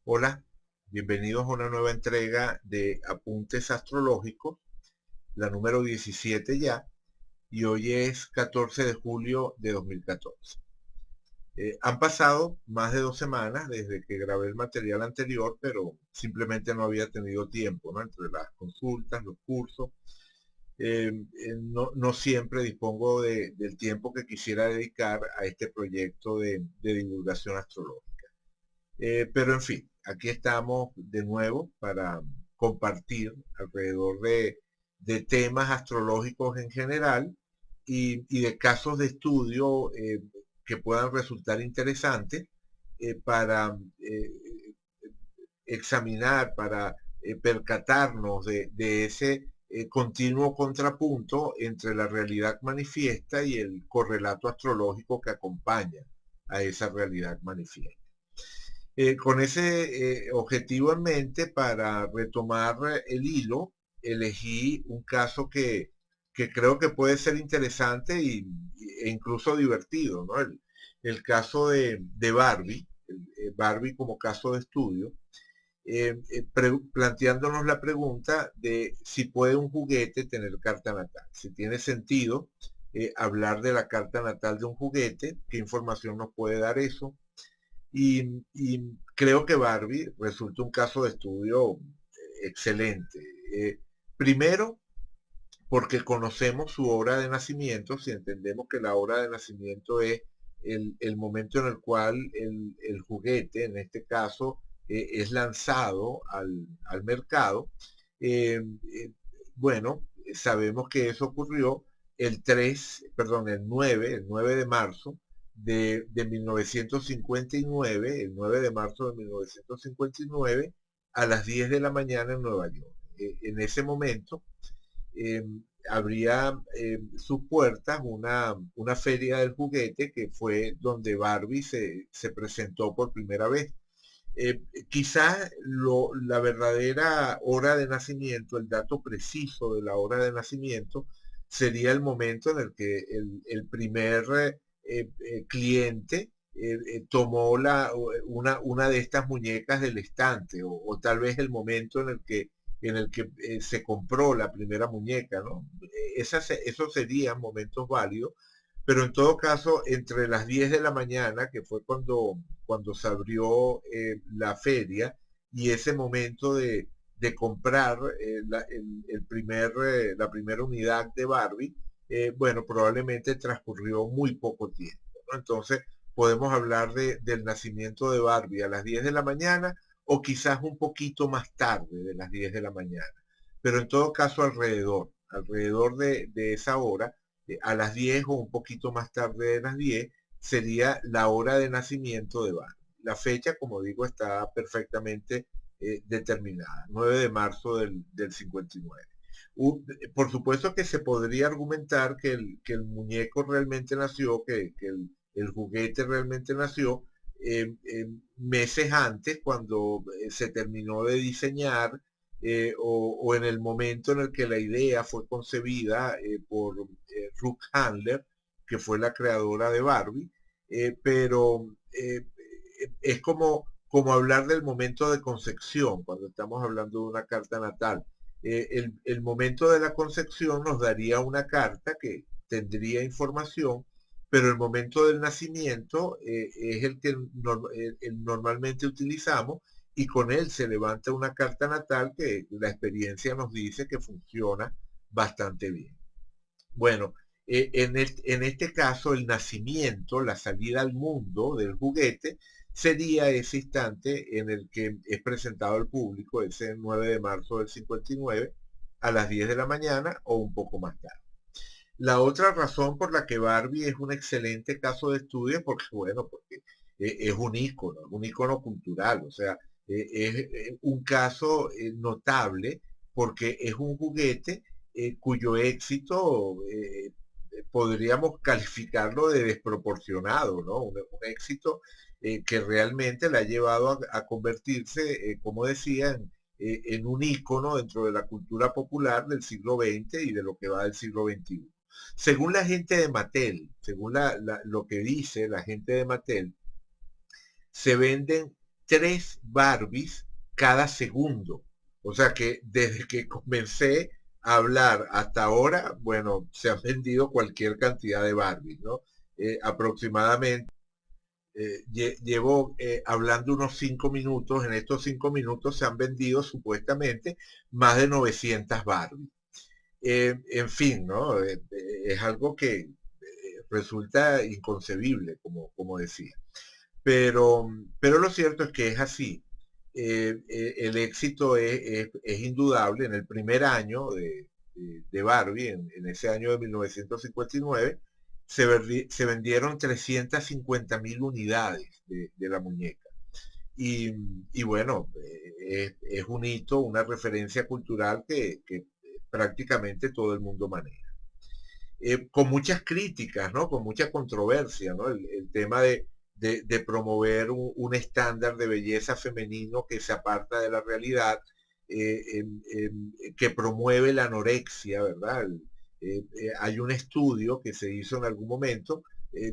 Hola, bienvenidos a una nueva entrega de Apuntes Astrológicos, la número 17 ya, y hoy es 14 de julio de 2014. Han pasado más de 2 semanas desde que grabé el material anterior, pero simplemente no había tenido tiempo, ¿no? Entre las consultas, los cursos, no siempre dispongo del tiempo que quisiera dedicar a este proyecto de divulgación astrológica. Pero en fin, aquí estamos de nuevo para compartir alrededor de temas astrológicos en general y de casos de estudio que puedan resultar interesantes para examinar, para percatarnos de ese continuo contrapunto entre la realidad manifiesta y el correlato astrológico que acompaña a esa realidad manifiesta. Con ese objetivo en mente, para retomar el hilo, elegí un caso que creo que puede ser interesante e incluso divertido, ¿no? El caso de Barbie, Barbie como caso de estudio, planteándonos la pregunta de si puede un juguete tener carta natal, si tiene sentido hablar de la carta natal de un juguete, qué información nos puede dar eso. Y creo que Barbie resulta un caso de estudio excelente. Primero, porque conocemos su hora de nacimiento, si entendemos que la hora de nacimiento es el momento en el cual el juguete, en este caso, es lanzado al mercado. eh, eh, bueno, sabemos que eso ocurrió el 9 de marzo de 1959, el 9 de marzo de 1959, a las 10 de la mañana en Nueva York. En ese momento, eh, abría sus puertas una feria del juguete que fue donde Barbie se presentó por primera vez. Quizás la verdadera hora de nacimiento, el dato preciso de la hora de nacimiento, sería el momento en el que el primer cliente tomó una de estas muñecas del estante, o tal vez el momento en el que se compró la primera muñeca, ¿no? Esos serían momentos válidos, pero en todo caso, entre las 10 de la mañana, que fue cuando se abrió la feria, y ese momento de comprar la primera unidad de Barbie, bueno, probablemente transcurrió muy poco tiempo, ¿no? Entonces, podemos hablar del nacimiento de Barbie a las 10 de la mañana o quizás un poquito más tarde de las 10 de la mañana. Pero en todo caso, alrededor de esa hora, a las 10 o un poquito más tarde de las 10, sería la hora de nacimiento de Barbie. La fecha, como digo, está perfectamente determinada, 9 de marzo del 59. Por supuesto que se podría argumentar que el muñeco realmente nació, que el juguete realmente nació meses antes, cuando se terminó de diseñar, o en el momento en el que la idea fue concebida por Ruth Handler, que fue la creadora de Barbie. Pero es como hablar del momento de concepción cuando estamos hablando de una carta natal. El momento de la concepción nos daría una carta que tendría información, pero el momento del nacimiento es el que normalmente utilizamos, y con él se levanta una carta natal que la experiencia nos dice que funciona bastante bien. Bueno, en este caso, el nacimiento, la salida al mundo del juguete, sería ese instante en el que es presentado al público, ese 9 de marzo del 59, a las 10 de la mañana o un poco más tarde. La otra razón por la que Barbie es un excelente caso de estudio, porque bueno, porque es un ícono cultural, o sea, es un caso notable, porque es un juguete cuyo éxito podríamos calificarlo de desproporcionado, ¿no? Un éxito que realmente le ha llevado a convertirse, como decía, en un ícono dentro de la cultura popular del siglo XX y de lo que va del siglo XXI. Según la gente de Mattel, según lo que dice la gente de Mattel, se venden 3 Barbies cada segundo. O sea que desde que comencé a hablar hasta ahora, bueno, se han vendido cualquier cantidad de Barbies, ¿no? Aproximadamente llevo hablando unos 5 minutos. En estos 5 minutos se han vendido supuestamente más de 900 Barbies. En fin, ¿no? Es algo que resulta inconcebible, como decía. Pero lo cierto es que es así. El éxito es indudable. En el primer año de Barbie, en ese año de 1959, se vendieron 350.000 unidades de la muñeca. Y bueno, es un hito, una referencia cultural que prácticamente todo el mundo maneja. Con muchas críticas, ¿no? Con mucha controversia, ¿no? El tema de promover un estándar de belleza femenino que se aparta de la realidad, que promueve la anorexia, ¿verdad? Hay un estudio que se hizo en algún momento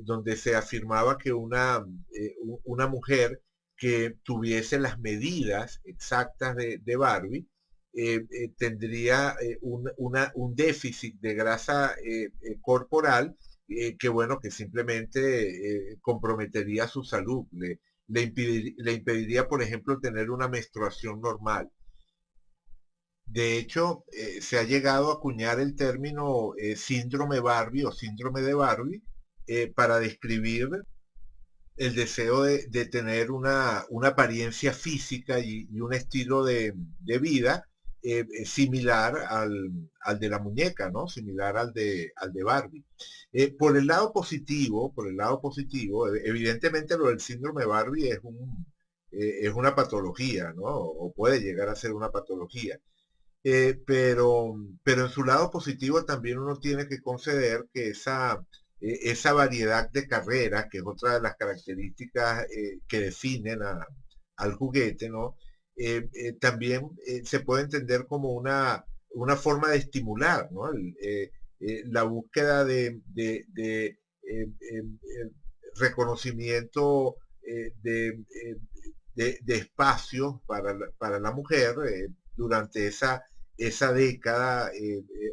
donde se afirmaba que una mujer que tuviese las medidas exactas de Barbie tendría un déficit de grasa corporal que bueno, que simplemente comprometería su salud, le impediría, por ejemplo, tener una menstruación normal. De hecho, se ha llegado a acuñar el término síndrome Barbie o síndrome de Barbie para describir el deseo de tener una apariencia física y un estilo de vida similar al de la muñeca, ¿no? Similar al de Barbie. Por el lado positivo, evidentemente lo del síndrome Barbie es una patología, ¿no? O puede llegar a ser una patología. Pero en su lado positivo también uno tiene que conceder que esa variedad de carreras, que es otra de las características que definen al juguete, ¿no? También se puede entender como una forma de estimular, ¿no? La búsqueda de reconocimiento de espacios para la mujer durante esa década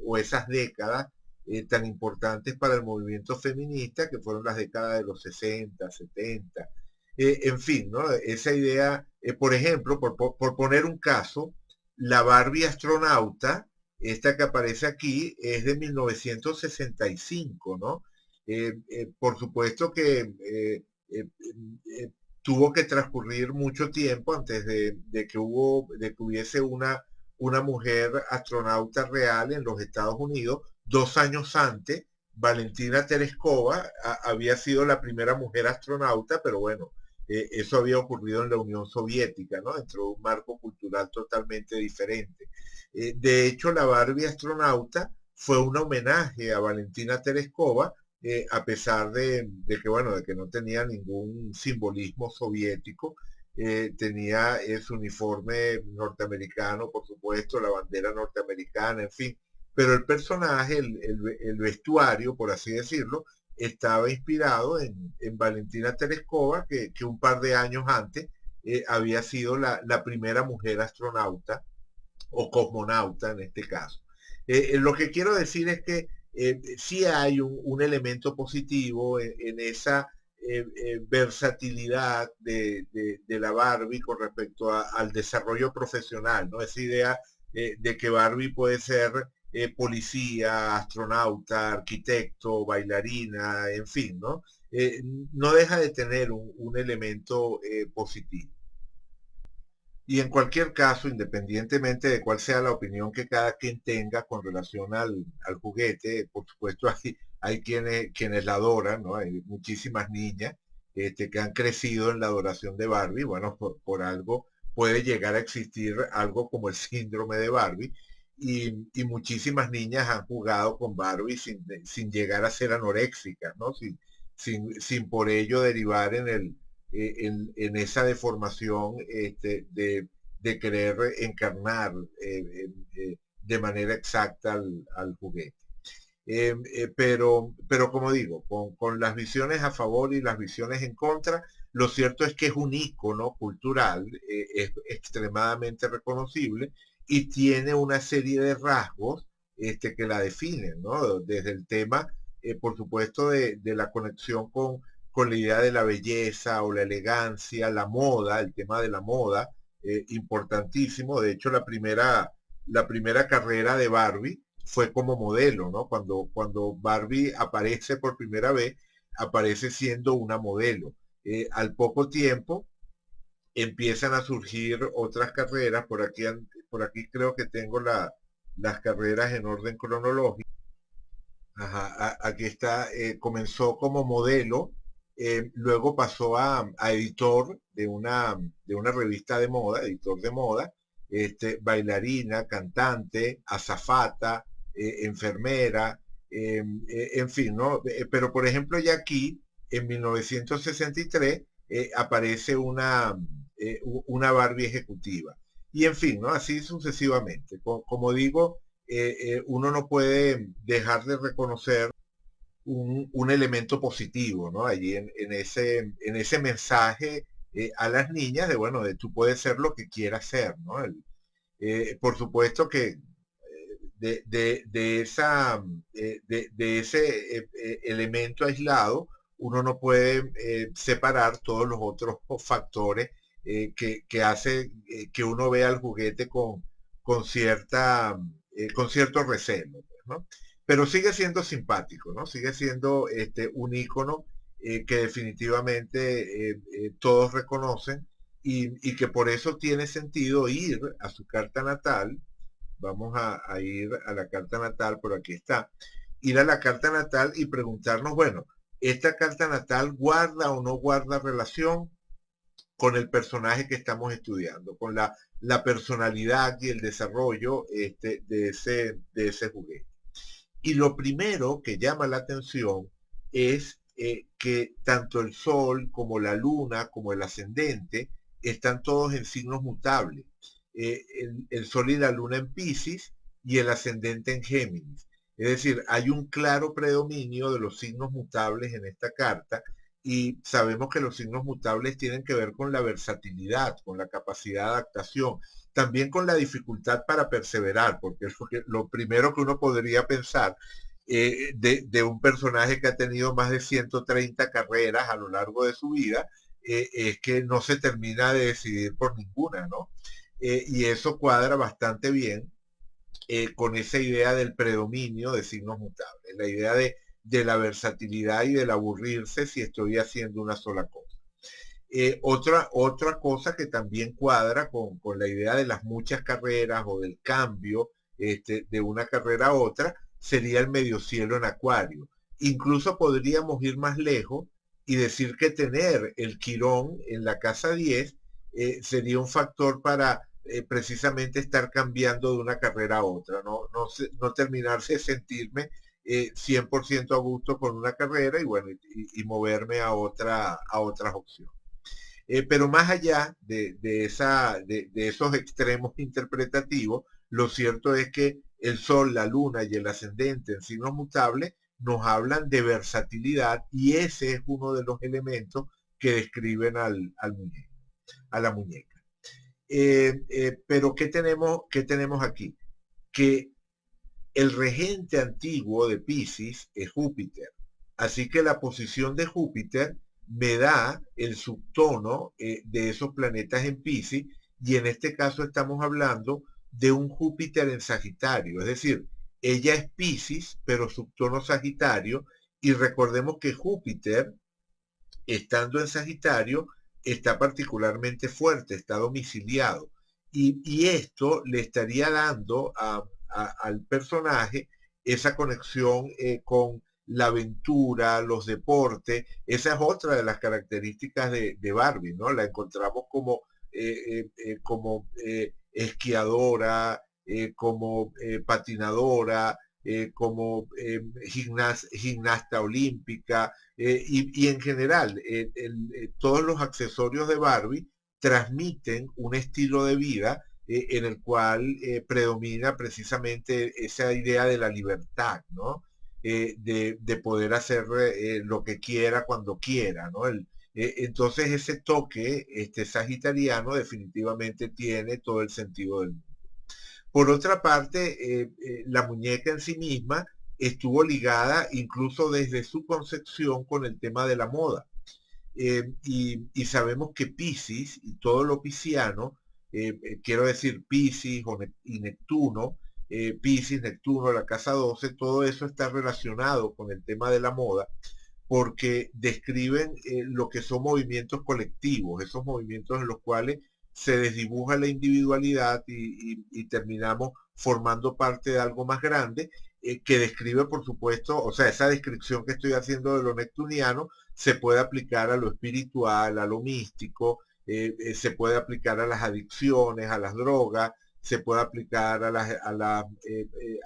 o esas décadas tan importantes para el movimiento feminista, que fueron las décadas de los 60, 70. En fin, ¿no? Esa idea, por ejemplo, por poner un caso, la Barbie astronauta, esta que aparece aquí, es de 1965, ¿no? Por supuesto que tuvo que transcurrir mucho tiempo antes de que hubiese una mujer astronauta real en los Estados Unidos. 2 años antes, Valentina Tereskova había sido la primera mujer astronauta, pero bueno, eso había ocurrido en la Unión Soviética, ¿no? Dentro de un marco cultural totalmente diferente. De hecho, la Barbie astronauta fue un homenaje a Valentina Tereskova, a pesar que, bueno, de que no tenía ningún simbolismo soviético. Tenía su uniforme norteamericano, por supuesto, la bandera norteamericana, en fin, pero el personaje, el vestuario, por así decirlo, estaba inspirado en Valentina Tereskova, que un par de años antes había sido la primera mujer astronauta o cosmonauta en este caso. Lo que quiero decir es que sí hay un elemento positivo en esa versatilidad de la Barbie con respecto al desarrollo profesional, ¿no? Esa idea de que Barbie puede ser policía, astronauta, arquitecto, bailarina, en fin, ¿no? No deja de tener un elemento positivo. Y en cualquier caso, independientemente de cuál sea la opinión que cada quien tenga con relación al juguete, por supuesto hay quienes la adoran, ¿no? Hay muchísimas niñas que han crecido en la adoración de Barbie. Bueno, por algo puede llegar a existir algo como el síndrome de Barbie. Y muchísimas niñas han jugado con Barbie sin llegar a ser anoréxicas, ¿no? Sin por ello derivar en esa deformación de querer encarnar de manera exacta al juguete. Pero como digo, con las visiones a favor y las visiones en contra, Lo cierto es que es un ícono cultural, es extremadamente reconocible y tiene una serie de rasgos que la definen, ¿no? Desde el tema, por supuesto, de la conexión con la idea de la belleza o la elegancia, la moda, el tema de la moda, importantísimo. De hecho, la primera carrera de Barbie fue como modelo, ¿no? Cuando Barbie aparece por primera vez, aparece siendo una modelo. Al poco tiempo empiezan a surgir otras carreras, por aquí creo que tengo las carreras en orden cronológico. Ajá, aquí está, comenzó como modelo, luego pasó a editor de una revista de moda, editor de moda, bailarina, cantante, azafata, enfermera, en fin, ¿no? Pero por ejemplo ya aquí, en 1963, aparece una Barbie ejecutiva. Y en fin, ¿no? Así sucesivamente. Como digo, uno no puede dejar de reconocer un elemento positivo, ¿no? Allí en ese mensaje a las niñas de, bueno, de tú puedes ser lo que quieras ser, ¿no? Por supuesto que de ese elemento aislado, uno no puede separar todos los otros factores que hace que uno vea el juguete con cierto recelo, pues, ¿no? Pero sigue siendo simpático, ¿no? Sigue siendo un ícono que definitivamente todos reconocen y que por eso tiene sentido ir a su carta natal. Vamos a ir a la carta natal, por aquí está. Ir a la carta natal y preguntarnos, bueno, ¿esta carta natal guarda o no guarda relación con el personaje que estamos estudiando, con la personalidad y el desarrollo de ese juguete? Y lo primero que llama la atención es que tanto el Sol como la Luna, como el ascendente, están todos en signos mutables. El Sol y la Luna en Pisces y el ascendente en Géminis. Es decir, hay un claro predominio de los signos mutables en esta carta y sabemos que los signos mutables tienen que ver con la versatilidad, con la capacidad de adaptación, también con la dificultad para perseverar, porque es lo primero que uno podría pensar de un personaje que ha tenido más de 130 carreras a lo largo de su vida, es que no se termina de decidir por ninguna, ¿no? Y eso cuadra bastante bien con esa idea del predominio de signos mutables, la idea de la versatilidad y del aburrirse si estoy haciendo una sola cosa. Otra cosa que también cuadra con la idea de las muchas carreras o del cambio de una carrera a otra sería el medio cielo en Acuario. Incluso podríamos ir más lejos y decir que tener el Quirón en la casa 10 sería un factor para precisamente estar cambiando de una carrera a otra, no terminarse de sentirme 100% a gusto con una carrera y bueno, y moverme a otras opciones. Pero más allá de esos extremos interpretativos, lo cierto es que el Sol, la Luna y el ascendente en signos mutables nos hablan de versatilidad y ese es uno de los elementos que describen al muñeco, a la muñeca. Pero qué tenemos aquí? Que el regente antiguo de Pisces es Júpiter. Así que la posición de Júpiter me da el subtono de esos planetas en Pisces y en este caso estamos hablando de un Júpiter en Sagitario. Es decir, ella es Pisces, pero subtono Sagitario y recordemos que Júpiter, estando en Sagitario, está particularmente fuerte, está domiciliado. Y esto le estaría dando al personaje esa conexión con la aventura, los deportes. Esa es otra de las características de Barbie, ¿no? La encontramos como esquiadora, como patinadora, como gimnasta olímpica, y en general, todos los accesorios de Barbie transmiten un estilo de vida en el cual predomina precisamente esa idea de la libertad, ¿no? De poder hacer lo que quiera cuando quiera, ¿no? Entonces ese toque sagitariano definitivamente tiene todo el sentido del mundo. Por otra parte, la muñeca en sí misma estuvo ligada incluso desde su concepción con el tema de la moda. Y sabemos que Piscis y todo lo pisciano, quiero decir Piscis y Neptuno, Piscis, Neptuno, la casa 12, todo eso está relacionado con el tema de la moda porque describen lo que son movimientos colectivos, esos movimientos en los cuales se desdibuja la individualidad y terminamos formando parte de algo más grande, que describe, por supuesto, o sea, esa descripción que estoy haciendo de lo neptuniano se puede aplicar a lo espiritual, a lo místico, se puede aplicar a las adicciones, a las drogas, se puede aplicar a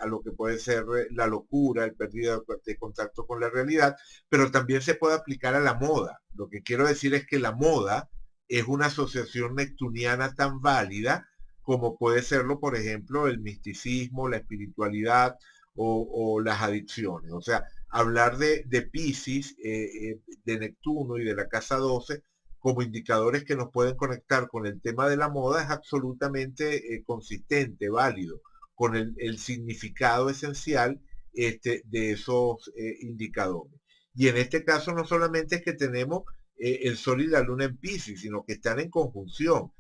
lo que puede ser la locura, el pérdida de contacto con la realidad, pero también se puede aplicar a la moda. Lo que quiero decir es que la moda es una asociación neptuniana tan válida como puede serlo, por ejemplo, el misticismo, la espiritualidad o las adicciones. O sea, hablar de Pisces, de Neptuno y de la casa 12 como indicadores que nos pueden conectar con el tema de la moda es absolutamente consistente, válido, con el significado esencial de esos indicadores. Y en este caso no solamente es que tenemos el Sol y la Luna en Pisces, sino que están en conjunción.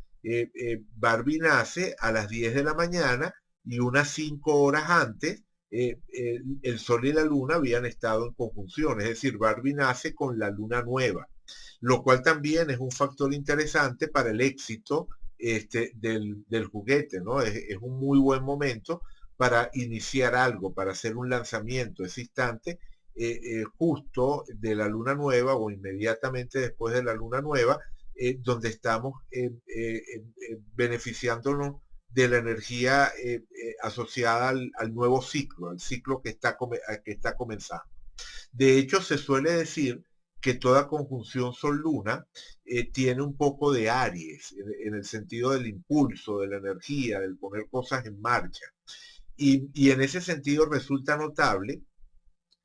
Barbie nace a las 10 de la mañana y unas 5 horas antes el Sol y la Luna habían estado en conjunción, es decir, Barbie nace con la Luna nueva, lo cual también es un factor interesante para el éxito del juguete, ¿no? Es un muy buen momento para iniciar algo, para hacer un lanzamiento ese instante, justo de la luna nueva o inmediatamente después de la luna nueva, donde estamos beneficiándonos de la energía asociada al nuevo ciclo, al ciclo que está comenzando. De hecho, se suele decir que toda conjunción Sol-Luna tiene un poco de Aries, en el sentido del impulso, de la energía, del poner cosas en marcha. Y en ese sentido resulta notable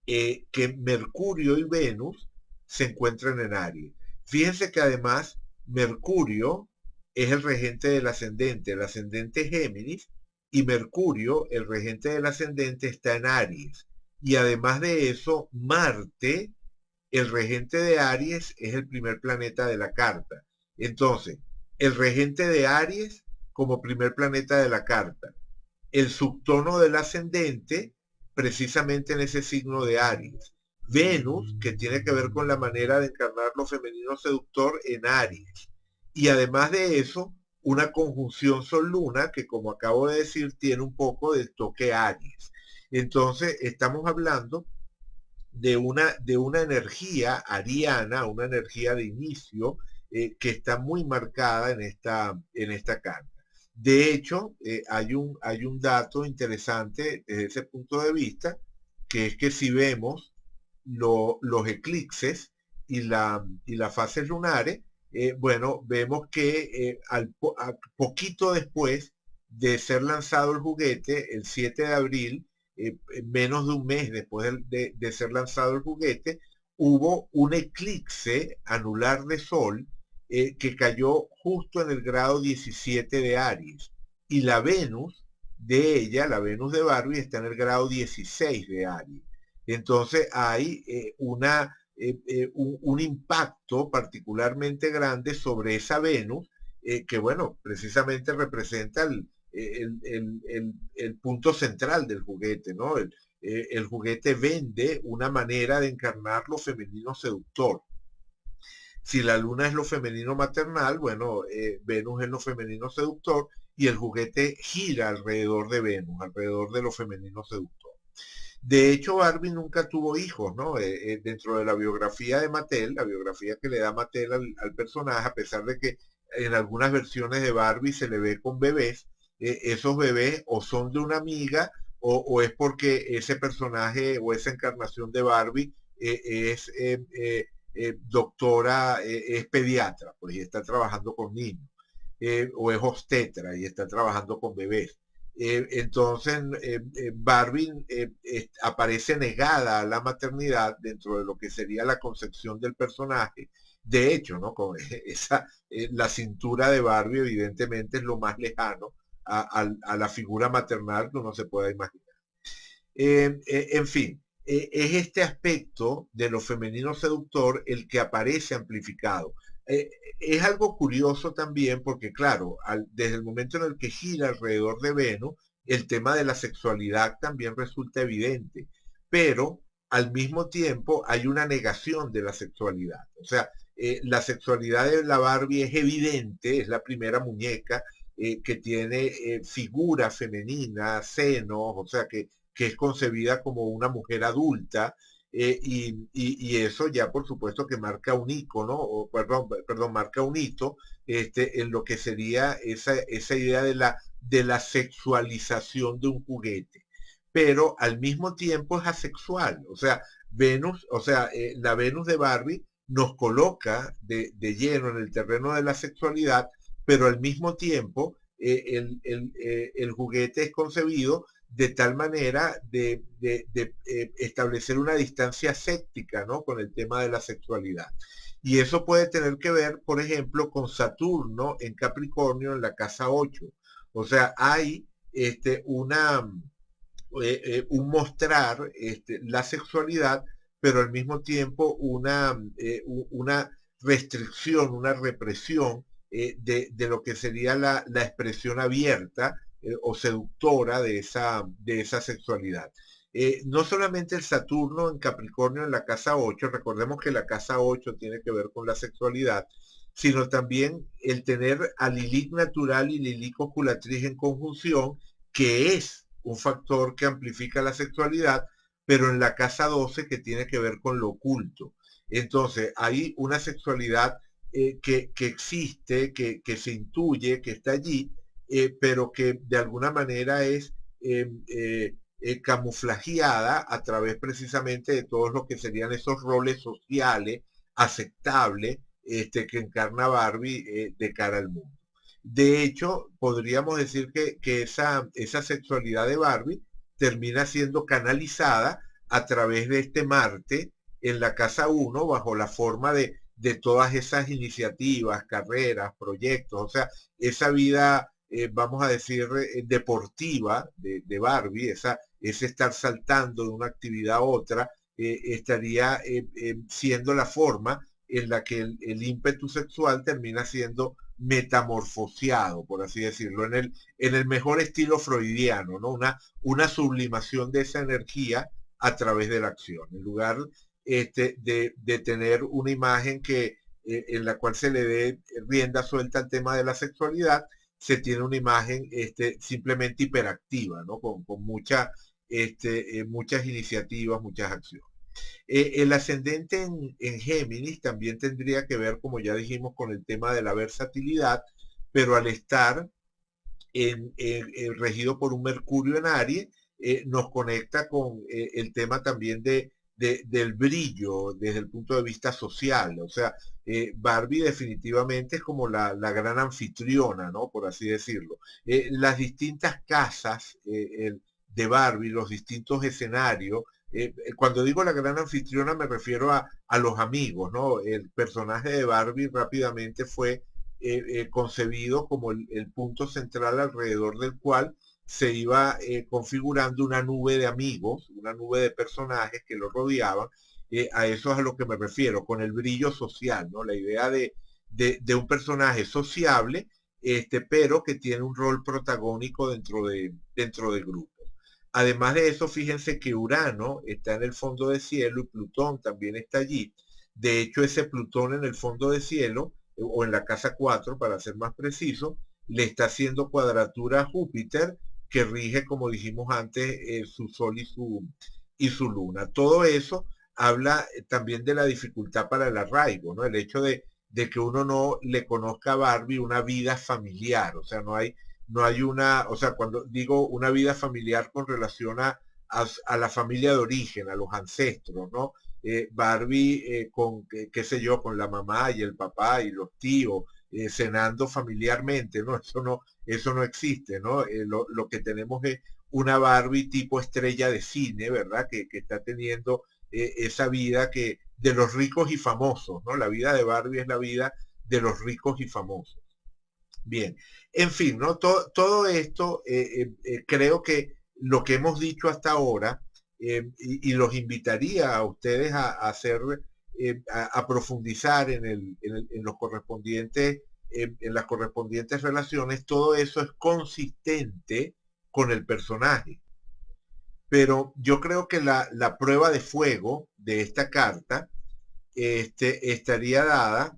que Mercurio y Venus se encuentran en Aries. Fíjense que además Mercurio es el ascendente Géminis, y Mercurio, el regente del ascendente, está en Aries. Y además de eso, Marte, el regente de Aries, es el primer planeta de la carta. Entonces, el regente de Aries como primer planeta de la carta, el subtono del ascendente precisamente en ese signo de Aries. Venus, que tiene que ver con la manera de encarnar lo femenino seductor en Aries. Y además de eso, una conjunción Sol-Luna que, como acabo de decir, tiene un poco del toque Aries. Entonces, estamos hablando de una energía ariana, una energía de inicio que está muy marcada en esta carta. De hecho, hay un dato interesante desde ese punto de vista, que es que si vemos los eclipses y las fases lunares, bueno, vemos que poquito después de ser lanzado el juguete, el 7 de abril, menos de un mes después de ser lanzado el juguete, hubo un eclipse anular de Sol que cayó justo en el grado 17 de Aries. Y la Venus de ella, la Venus de Barbie, está en el grado 16 de Aries. Entonces hay un impacto particularmente grande sobre esa Venus, que bueno, precisamente representa el punto central del juguete, ¿no? El juguete vende una manera de encarnar lo femenino seductor. Si la luna es lo femenino maternal, bueno, Venus es lo femenino seductor y el juguete gira alrededor de Venus, alrededor de lo femenino seductor. De hecho, Barbie nunca tuvo hijos, ¿no? Dentro de la biografía de Mattel, la biografía que le da Mattel al personaje, a pesar de que en algunas versiones de Barbie se le ve con bebés, esos bebés o son de una amiga o es porque ese personaje o esa encarnación de Barbie es doctora, es pediatra, pues y está trabajando con niños, o es obstetra y está trabajando con bebés. Entonces, Barbie aparece negada a la maternidad dentro de lo que sería la concepción del personaje De hecho, ¿no? Con esa, la cintura de Barbie evidentemente es lo más lejano a la figura maternal que uno se pueda imaginar. En fin, es este aspecto de lo femenino seductor el que aparece amplificado. Es algo curioso también porque, claro, desde el momento en el que gira alrededor de Venus, el tema de la sexualidad también resulta evidente, pero al mismo tiempo hay una negación de la sexualidad. O sea, la sexualidad de la Barbie es evidente, es la primera muñeca que tiene figura femenina, senos, o sea, que es concebida como una mujer adulta, y eso ya por supuesto que marca un icono, o perdón, marca un hito en lo que sería esa idea de la sexualización de un juguete. Pero al mismo tiempo es asexual, o sea, Venus, o sea, la Venus de Barbie nos coloca de lleno en el terreno de la sexualidad, pero al mismo tiempo el juguete es concebido de tal manera de establecer una distancia séptica, ¿no? Con el tema de la sexualidad. Y eso puede tener que ver, por ejemplo, con Saturno en Capricornio en la casa 8. O sea, hay un mostrar la sexualidad, pero al mismo tiempo una restricción, una represión de lo que sería la expresión abierta o seductora de esa sexualidad. No solamente el Saturno en Capricornio en la casa 8, recordemos que la casa 8 tiene que ver con la sexualidad, sino también el tener a Lilith natural y Lilith copulatriz en conjunción, que es un factor que amplifica la sexualidad, pero en la casa 12 que tiene que ver con lo oculto. Entonces, hay una sexualidad que existe, que se intuye, que está allí, pero que de alguna manera es camuflajeada a través precisamente de todos lo que serían esos roles sociales aceptables que encarna Barbie de cara al mundo. De hecho, podríamos decir que esa sexualidad de Barbie termina siendo canalizada a través de este Marte en la casa 1 bajo la forma de todas esas iniciativas, carreras, proyectos, o sea, esa vida, vamos a decir, deportiva de Barbie, ese estar saltando de una actividad a otra, estaría siendo la forma en la que el ímpetu sexual termina siendo metamorfoseado, por así decirlo, en el mejor estilo freudiano, ¿no? Una sublimación de esa energía a través de la acción, en lugar de tener una imagen en la cual se le dé rienda suelta al tema de la sexualidad, se tiene una imagen simplemente hiperactiva, ¿no? Con muchas iniciativas, muchas acciones. El ascendente en Géminis también tendría que ver, como ya dijimos, con el tema de la versatilidad, pero al estar regido por un Mercurio en Aries, nos conecta con el tema también del brillo desde el punto de vista social. O sea, Barbie definitivamente es como la gran anfitriona, ¿no? Por así decirlo. Las distintas casas de Barbie, los distintos escenarios, cuando digo la gran anfitriona me refiero a los amigos, ¿no? El personaje de Barbie rápidamente fue concebido como el punto central alrededor del cual se iba configurando una nube de amigos, una nube de personajes que lo rodeaban. A eso es a lo que me refiero, con el brillo social, ¿no? La idea de un personaje sociable, pero que tiene un rol protagónico dentro del grupo. Además de eso, fíjense que Urano está en el fondo del cielo y Plutón también está allí. De hecho, ese Plutón en el fondo del cielo, o en la casa 4 para ser más preciso, le está haciendo cuadratura a Júpiter, que rige, como dijimos antes, su Sol y su Luna. Todo eso habla también de la dificultad para el arraigo, ¿no? El hecho de que uno no le conozca a Barbie una vida familiar, o sea, no hay una, o sea, cuando digo una vida familiar con relación a la familia de origen, a los ancestros, ¿no? Barbie con, qué sé yo, con la mamá y el papá y los tíos, cenando familiarmente, ¿no? Eso no existe, ¿no? Lo que tenemos es una Barbie tipo estrella de cine, ¿verdad? Que está teniendo esa vida que de los ricos y famosos, ¿no? La vida de Barbie es la vida de los ricos y famosos. Bien, en fin, ¿no? Todo esto, creo que lo que hemos dicho hasta ahora, y los invitaría a ustedes a hacer, a profundizar en los correspondientes, en las correspondientes relaciones, todo eso es consistente con el personaje. Pero yo creo que la prueba de fuego de esta carta estaría dada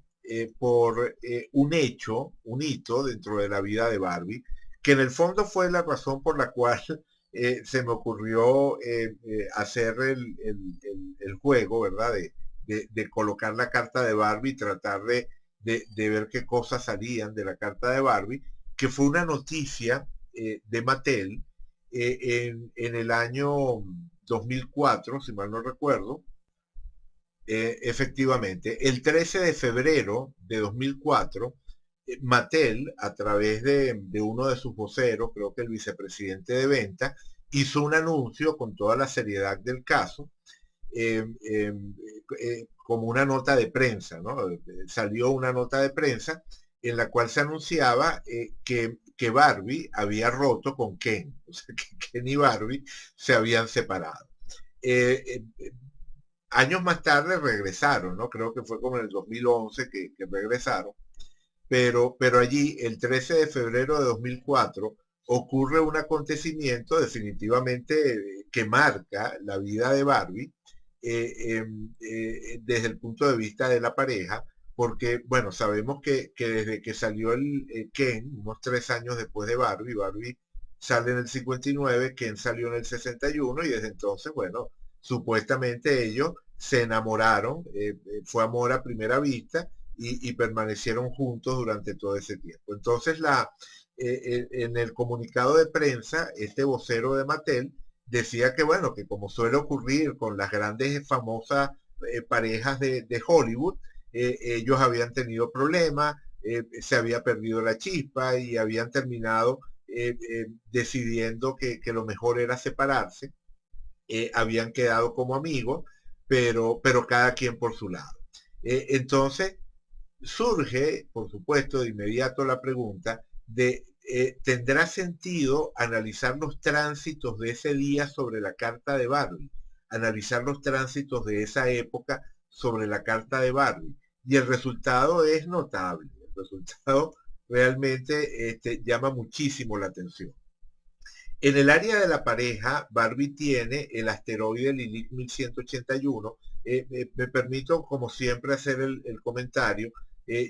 por un hecho, un hito dentro de la vida de Barbie, que en el fondo fue la razón por la cual se me ocurrió hacer el juego, ¿verdad? De colocar la carta de Barbie y tratar de ver qué cosas salían de la carta de Barbie, que fue una noticia de Mattel en el año 2004, si mal no recuerdo. Efectivamente, el 13 de febrero de 2004, Mattel, a través de uno de sus voceros, creo que el vicepresidente de venta, hizo un anuncio con toda la seriedad del caso, eh, eh, como una nota de prensa, ¿no? Salió una nota de prensa en la cual se anunciaba que Barbie había roto con Ken, o sea, que Ken y Barbie se habían separado. Eh, eh, Años más tarde regresaron, ¿no? Creo que fue como en el 2011 que regresaron, pero allí, el 13 de febrero de 2004, ocurre un acontecimiento definitivamente que marca la vida de Barbie desde el punto de vista de la pareja, porque, bueno, sabemos que desde que salió el Ken, unos 3 años después de Barbie, Barbie sale en el 59, Ken salió en el 61 y desde entonces, bueno, supuestamente ellos se enamoraron, fue amor a primera vista y permanecieron juntos durante todo ese tiempo. Entonces, en el comunicado de prensa, este vocero de Mattel decía que, bueno, que como suele ocurrir con las grandes famosas parejas de Hollywood, ellos habían tenido problemas, se había perdido la chispa y habían terminado decidiendo que lo mejor era separarse, habían quedado como amigos, pero cada quien por su lado. Entonces, surge, por supuesto, de inmediato la pregunta de, ¿tendrá sentido analizar los tránsitos de ese día sobre la carta de Barbie? Analizar los tránsitos de esa época sobre la carta de Barbie. Y el resultado es notable. El resultado realmente llama muchísimo la atención. En el área de la pareja, Barbie tiene el asteroide Lilith 1181. Me permito, como siempre, hacer el comentario.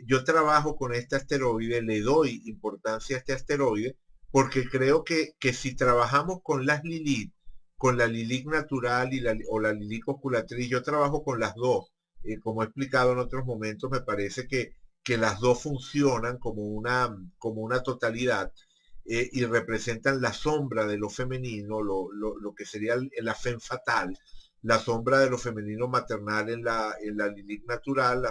Yo trabajo con este asteroide, le doy importancia a este asteroide, porque creo que si trabajamos con las Lilith, con la Lilith natural o la Lilith osculatriz, yo trabajo con las dos. Como he explicado en otros momentos, me parece que las dos funcionan como una totalidad y representan la sombra de lo femenino, lo que sería la femme fatal, la sombra de lo femenino maternal en la Lilith natural, la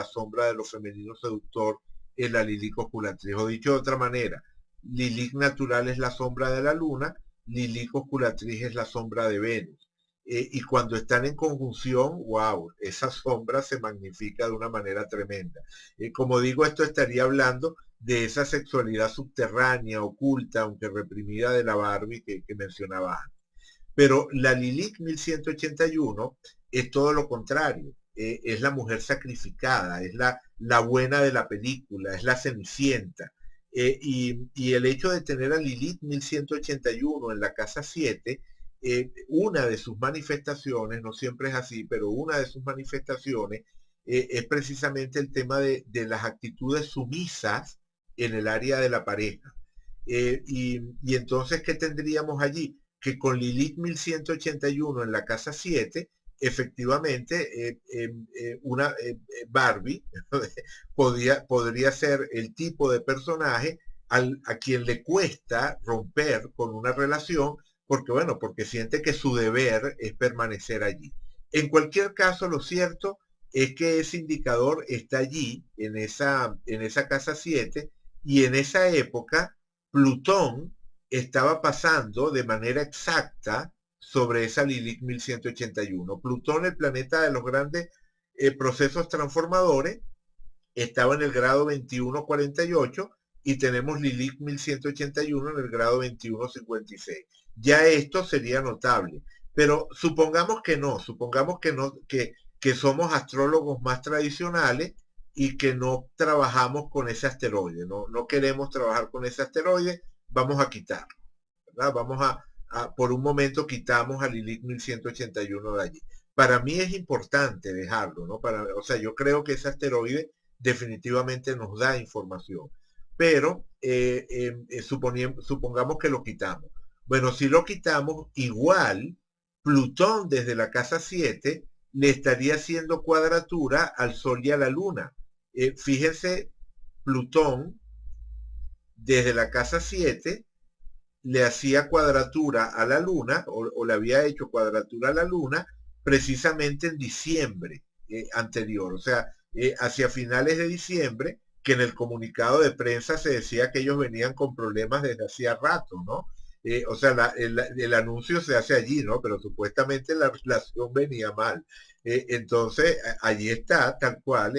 sombra de lo femenino seductor en la Lilith osculatriz. O dicho de otra manera, Lilith natural es la sombra de la luna, Lilith osculatriz es la sombra de Venus. Y cuando están en conjunción, wow, esa sombra se magnifica de una manera tremenda. Como digo, esto estaría hablando de esa sexualidad subterránea, oculta, aunque reprimida de la Barbie que mencionaba antes. Pero la Lilith 1181 es todo lo contrario, es la mujer sacrificada, es la buena de la película, es la cenicienta. Y el hecho de tener a Lilith 1181 en la casa 7, una de sus manifestaciones, no siempre es así, pero una de sus manifestaciones es precisamente el tema de las actitudes sumisas en el área de la pareja. Y entonces, ¿qué tendríamos allí? Que con Lilith 1181 en la casa 7, efectivamente, una Barbie podría ser el tipo de personaje a quien le cuesta romper con una relación, porque bueno, porque siente que su deber es permanecer allí. En cualquier caso, lo cierto es que ese indicador está allí, en esa casa 7, y en esa época Plutón estaba pasando de manera exacta sobre esa Lilith 1181. Plutón, el planeta de los grandes procesos transformadores estaba en el grado 2148 y tenemos Lilith 1181 en el grado 2156. Ya esto sería notable, pero supongamos que somos astrólogos más tradicionales y que no trabajamos con ese asteroide, no queremos trabajar con ese asteroide, vamos a quitarlo, ¿verdad? Por un momento quitamos a Lilith 1181 de allí. Para mí es importante dejarlo, ¿no? O sea, yo creo que ese asteroide definitivamente nos da información, pero supongamos que lo quitamos. Bueno, si lo quitamos, igual Plutón desde la casa 7 le estaría haciendo cuadratura al Sol y a la Luna. Fíjense, Plutón desde la casa 7 le hacía cuadratura a la luna o le había hecho cuadratura a la luna precisamente en diciembre anterior, o sea, hacia finales de diciembre, que en el comunicado de prensa se decía que ellos venían con problemas desde hacía rato, ¿no? O sea, el anuncio se hace allí, ¿no? Pero supuestamente la relación venía mal. Entonces, allí está tal cual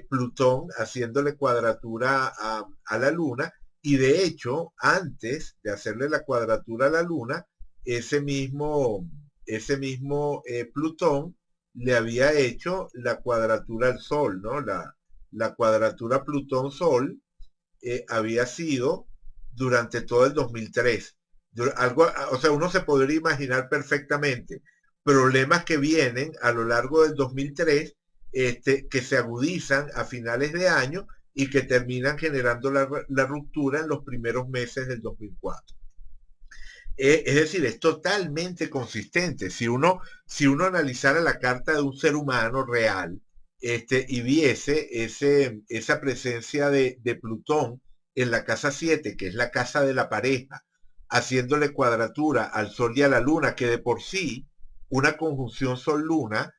Plutón haciéndole cuadratura a la luna y de hecho, antes de hacerle la cuadratura a la Luna, ese mismo Plutón le había hecho la cuadratura al Sol, ¿no? La cuadratura Plutón-Sol había sido durante todo el 2003. Algo, o sea, uno se podría imaginar perfectamente problemas que vienen a lo largo del 2003, que se agudizan a finales de año y que terminan generando la ruptura en los primeros meses del 2004. Es decir, es totalmente consistente. Si uno analizara la carta de un ser humano real, y viese esa presencia de Plutón en la casa 7, que es la casa de la pareja, haciéndole cuadratura al Sol y a la Luna, que de por sí una conjunción Sol-Luna,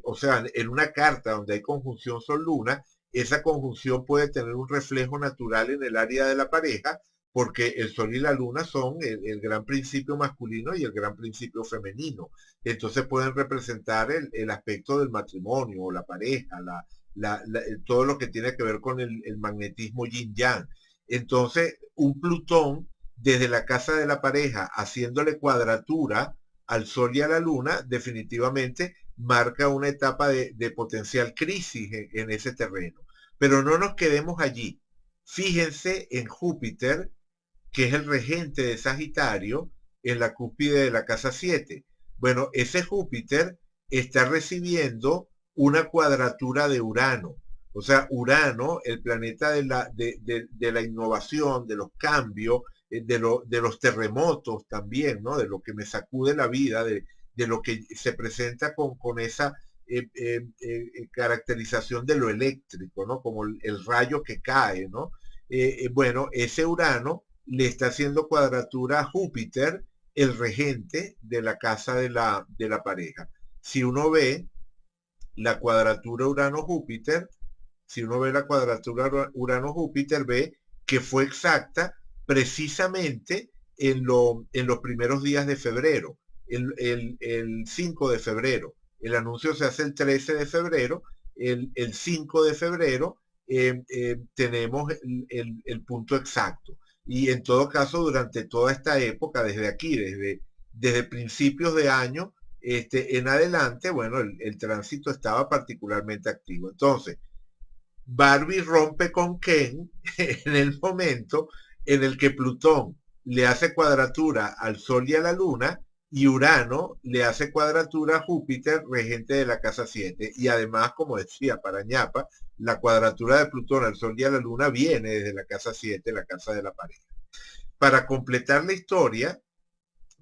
o sea, en una carta donde hay conjunción Sol-Luna, esa conjunción puede tener un reflejo natural en el área de la pareja, porque el Sol y la Luna son el gran principio masculino y el gran principio femenino. Entonces pueden representar el aspecto del matrimonio o la pareja, todo lo que tiene que ver con el magnetismo yin-yang. Entonces, un Plutón desde la casa de la pareja haciéndole cuadratura al Sol y a la Luna, definitivamente marca una etapa de potencial crisis en ese terreno. Pero no nos quedemos allí. Fíjense en Júpiter, que es el regente de Sagitario, en la cúspide de la casa 7. Bueno, ese Júpiter está recibiendo una cuadratura de Urano. O sea, Urano, el planeta de la innovación, de los cambios, de los terremotos también, ¿no? De lo que me sacude la vida, de lo que se presenta con esa caracterización de lo eléctrico, ¿no? Como el rayo que cae, ¿no? Bueno, ese Urano le está haciendo cuadratura a Júpiter, el regente de la casa de la pareja. Si uno ve la cuadratura Urano-Júpiter, si uno ve la cuadratura Urano-Júpiter, ve que fue exacta precisamente en los primeros días de febrero, el 5 de febrero. El anuncio se hace el 13 de febrero, el 5 de febrero tenemos el punto exacto. Y en todo caso, durante toda esta época, desde aquí, desde principios de año en adelante, bueno, el tránsito estaba particularmente activo. Entonces, Barbie rompe con Ken en el momento en el que Plutón le hace cuadratura al Sol y a la Luna y Urano le hace cuadratura a Júpiter, regente de la casa 7. Y además, como decía Parañapa, la cuadratura de Plutón al Sol y a la Luna viene desde la casa 7, la casa de la pareja. Para completar la historia,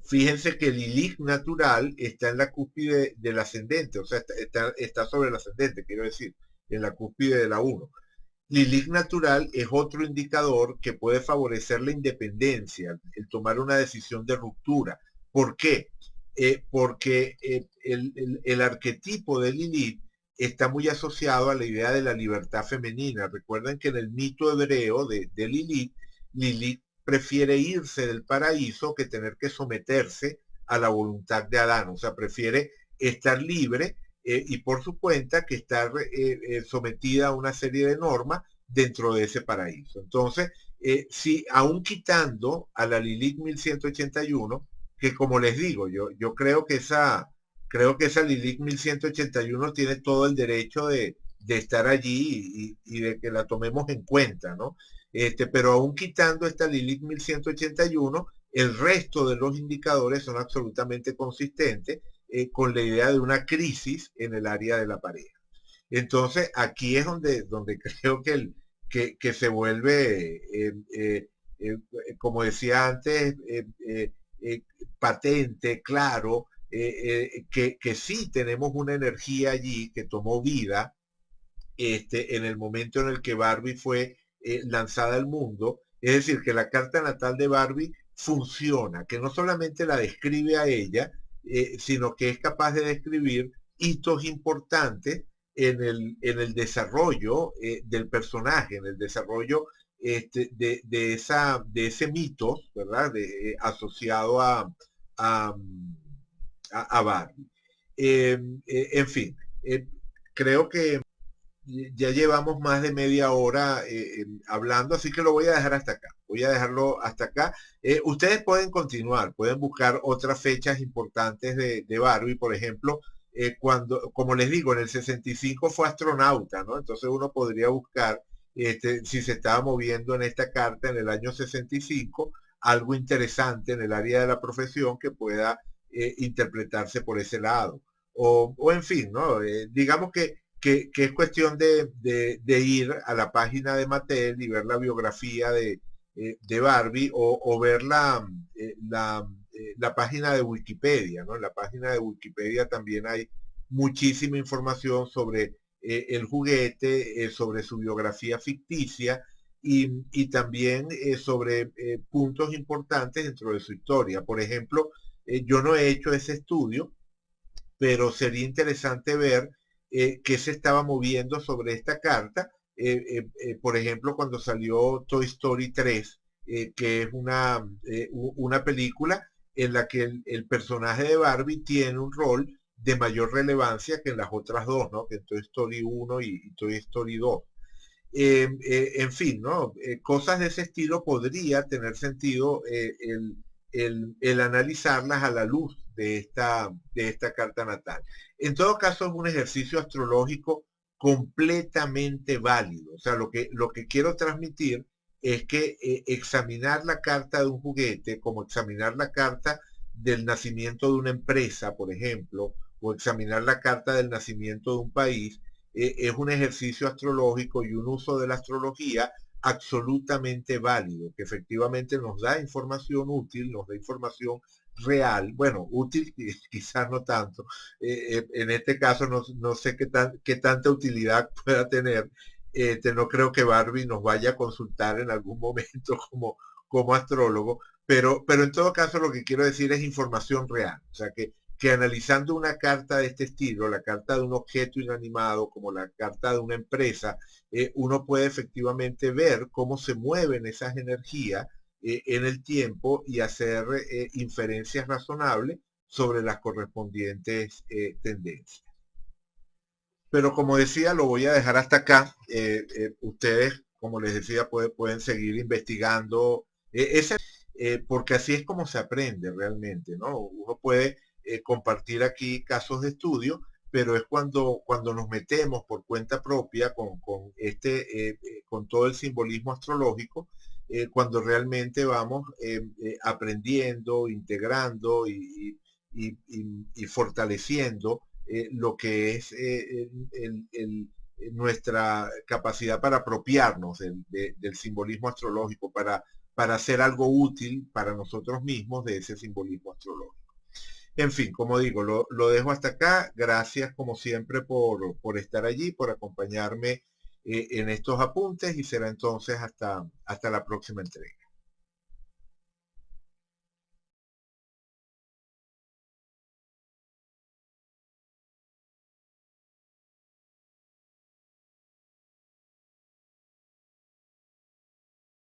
fíjense que Lilith natural está en la cúspide del ascendente, o sea, está sobre el ascendente, quiero decir, en la cúspide de la 1. Lilith natural es otro indicador que puede favorecer la independencia, el tomar una decisión de ruptura. ¿Por qué? Porque el arquetipo de Lilith está muy asociado a la idea de la libertad femenina. Recuerden que en el mito hebreo de Lilith, Lilith prefiere irse del paraíso que tener que someterse a la voluntad de Adán. O sea, prefiere estar libre y por su cuenta que está sometida a una serie de normas dentro de ese paraíso. Entonces, si aún quitando a la Lilith 1181, que como les digo, yo creo que esa Lilith 1181 tiene todo el derecho de estar allí y de que la tomemos en cuenta, ¿no? Pero aún quitando esta Lilith 1181, el resto de los indicadores son absolutamente consistentes con la idea de una crisis en el área de la pareja. Entonces, aquí es donde creo que se vuelve, como decía antes, patente, claro, que sí tenemos una energía allí que tomó vida en el momento en el que Barbie fue lanzada al mundo. Es decir, que la carta natal de Barbie funciona, que no solamente la describe a ella, sino que es capaz de describir hitos importantes en el desarrollo del personaje, en el desarrollo de ese mito, ¿verdad? Asociado a, a Barbie. En fin, creo que ya llevamos más de media hora hablando, así que lo voy a dejar hasta acá. Voy a dejarlo hasta acá. Ustedes pueden continuar, pueden buscar otras fechas importantes de Barbie, por ejemplo, cuando, como les digo, en el 65 fue astronauta, ¿no? Entonces uno podría buscar si se estaba moviendo en esta carta en el año 65, algo interesante en el área de la profesión que pueda interpretarse por ese lado. O en fin, ¿no? Digamos que es cuestión de ir a la página de Mattel y ver la biografía de Barbie o ver la página de Wikipedia, ¿no? En la página de Wikipedia también hay muchísima información sobre el juguete, sobre su biografía ficticia y también sobre puntos importantes dentro de su historia. Por ejemplo, yo no he hecho ese estudio, pero sería interesante ver qué se estaba moviendo sobre esta carta. Por ejemplo, cuando salió Toy Story 3, que es una película en la que el personaje de Barbie tiene un rol de mayor relevancia que en las otras dos, ¿no? Que en Toy Story 1 y Toy Story 2. En fin, ¿no? Cosas de ese estilo podría tener sentido el analizarlas a la luz de esta carta natal. En todo caso, es un ejercicio astrológico completamente válido. O sea, lo que quiero transmitir es que examinar la carta de un juguete, como examinar la carta del nacimiento de una empresa, por ejemplo, o examinar la carta del nacimiento de un país, es un ejercicio astrológico y un uso de la astrología absolutamente válido, que efectivamente nos da información útil, nos da información real, bueno, útil quizás no tanto, en este caso no sé qué tanta utilidad pueda tener, no creo que Barbie nos vaya a consultar en algún momento como astrólogo, pero en todo caso lo que quiero decir es información real, o sea que analizando una carta de este estilo, la carta de un objeto inanimado, como la carta de una empresa, uno puede efectivamente ver cómo se mueven esas energías en el tiempo y hacer inferencias razonables sobre las correspondientes tendencias. Pero como decía, lo voy a dejar hasta acá. Ustedes, como les decía, pueden seguir investigando. Porque así es como se aprende realmente, ¿no? Uno puede compartir aquí casos de estudio, pero es cuando nos metemos por cuenta propia con todo el simbolismo astrológico, cuando realmente vamos aprendiendo, integrando y fortaleciendo lo que es nuestra capacidad para apropiarnos del simbolismo astrológico, para hacer algo útil para nosotros mismos de ese simbolismo astrológico. En fin, como digo, lo dejo hasta acá. Gracias como siempre por estar allí, por acompañarme en estos apuntes y será entonces hasta la próxima entrega.